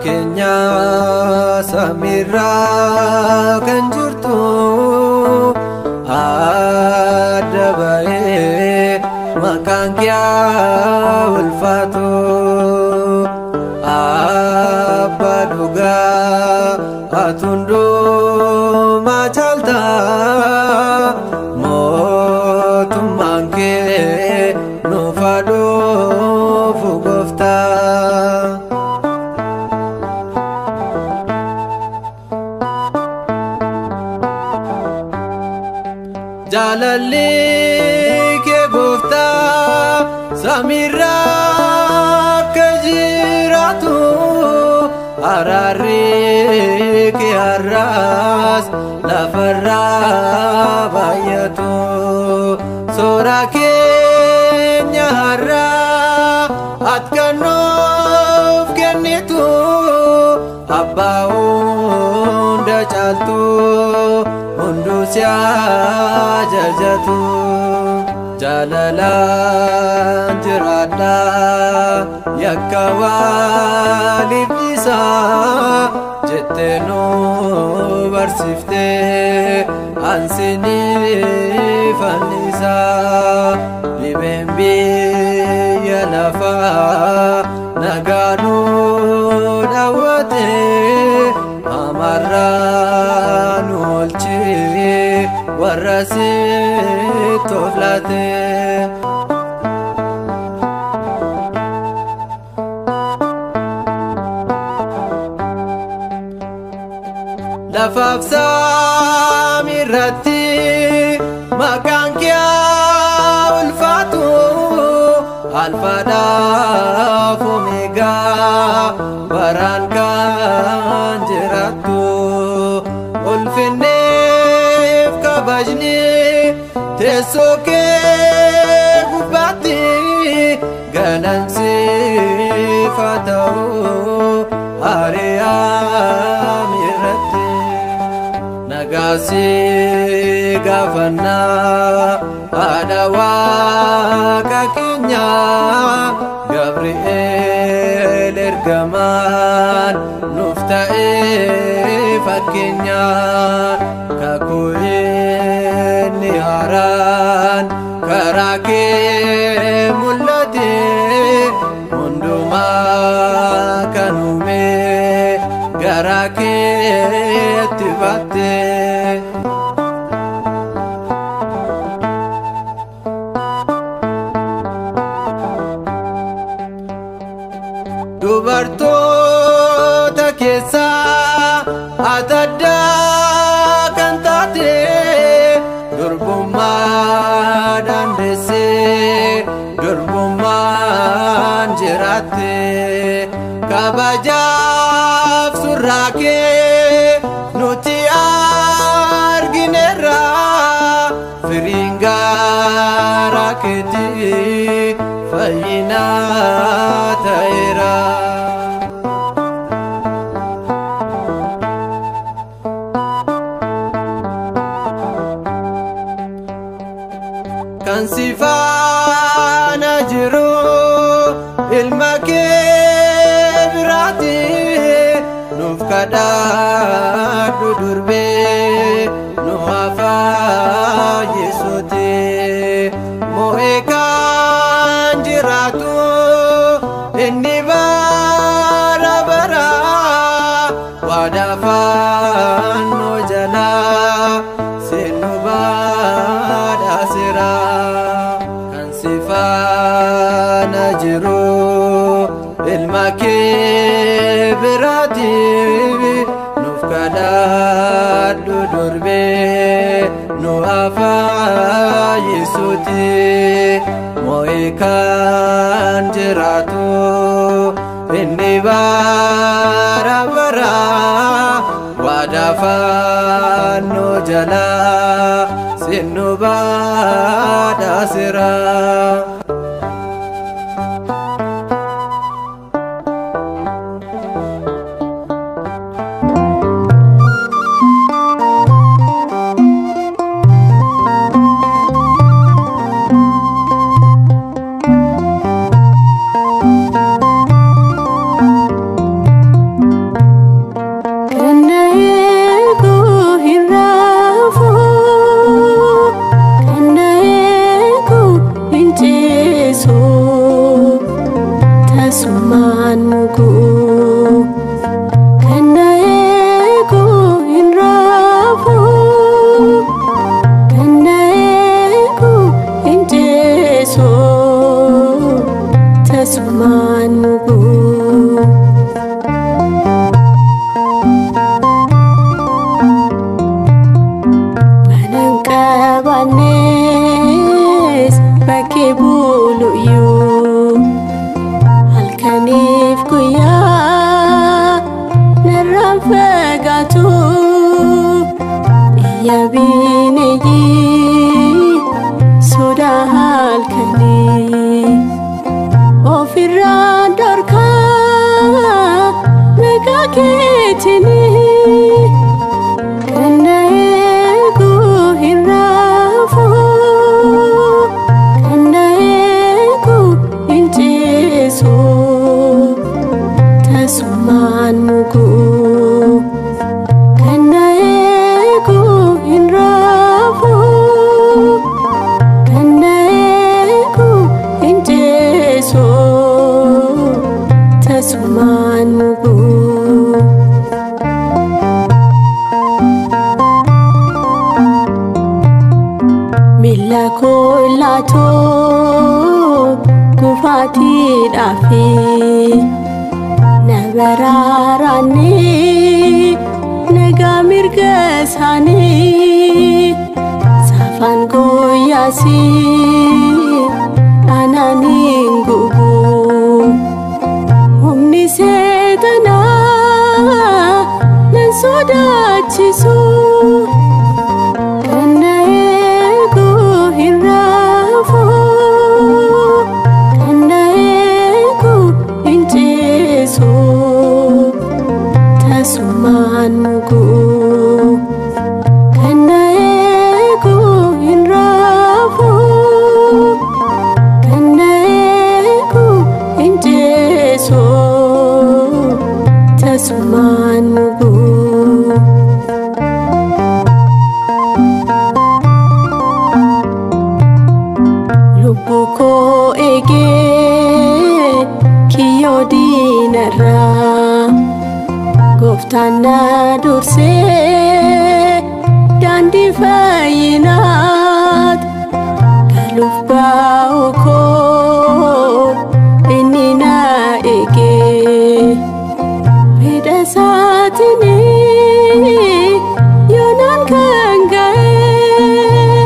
kenya samira kan jirtu adabae makan kya ulfatu abaduga atundu machalta motumangke nufadu fugofta jalali ke gofta samira kajiratu arari ke arras lafarra bayatu sora kenya harra atkanof kennitu abbaunda chaltu hundusia jajatu jalalan jirada yakawali bisa jetenu barsifte ansini fanisa libembi yalafa naganu dawate amaranu olchi warasi toflate lafafsa mirati makan kya ulfatu alfada fomega baran kan jiratu ulfinne kabajni tesoke gubati ganansi fatau area mirati nagasi gavana adawa kakinya Gabriel ergaman nuftae fakinya kakuini haran karake mulate munduma kanume garake tibate dubartoota keessa atadda kan taate durbummaa dandeessee durbummaan jiraatte kabajaaf surraa kee nuti argineerra firiin gaara keetii fayyinaa ta'eera. kan sifaana jiru ilma kee biraati nuuf kadhaadhu durbee nu hafaa yesuuti mo'ee kan jiraatu inni bara bara waadaa fannoo jalaa seenu baadhaasira kan sifaana jiru ilma kee biraati nuuf kadhaadhu durbee nu hafaa yesuuti mo'ee kan jiraatu inni bara bara waadaa fannoo jalaa seenu baadhaasira. tasumaan muguu kana eeguu hin raafu kana eeguu hin jeesu tasumaan muguu manan qabannes bakkee buluyyuu halkaniif guyyaa narraan fagaatu iyya bineeyyii sodaa halkanii ofirraan dhorkaa nagaa keetinii kana eeguu hin raafu kana eeguu hin jeesu tasumaan muguu kana eeguu hin raafu kana eeguu hin jeesu tasumaan muguu mila koo laatoo gufaatiidhaafi na baraaranii nagaa mirga isaanii saafaan gooyaasii anaaniin gubuu humni seexanaa nan sodaachisu kana eeguu hin raafu kana eeguu hin jeesu tasumaan muguu kana eeguu hin raafu kana eeguu hin jeesu tasumaan muguu lubbuu koo eegee kiyyoo diinarraa gooftaan na dursee daandii fayyinaat galuuf baa'u koo inni na eegee fedha isaatinii yoonaan kan ga'ee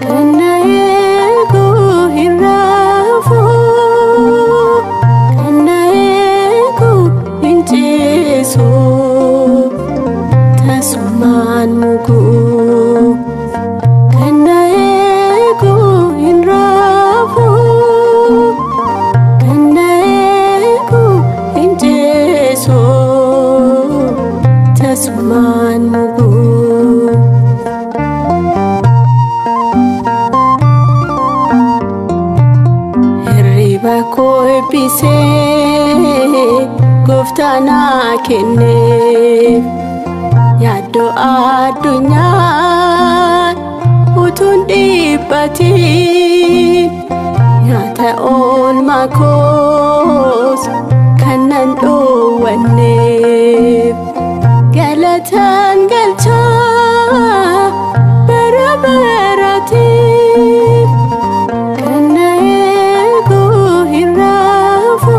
kana eeguu hin raafu kana eeguu hin jeesu tasumaan muguu kana eeguu hin raafu kana eeguu hin jeesu tasumaan muguu hirriba koo eebbisee gooftaan naa kenneef yaaddoo addunyaa utuun dhiphatiin nyaata oolmaa koos kan nan dhoowwanneef galataan galchaa bara baraatiif kana eeguu hin raafu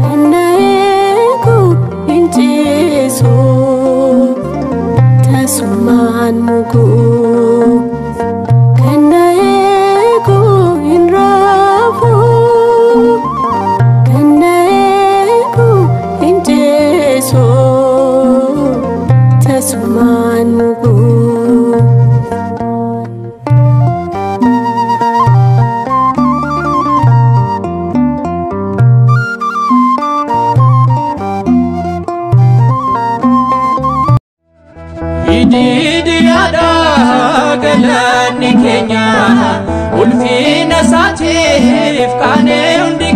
kana eeguu hin jeesu tasumaan muguu kana eeguu hin raafu kana eeguu hin jeesu tasumaan muguu Ididiyaadha galanni keenya ulfina isaatiif kaanee hundi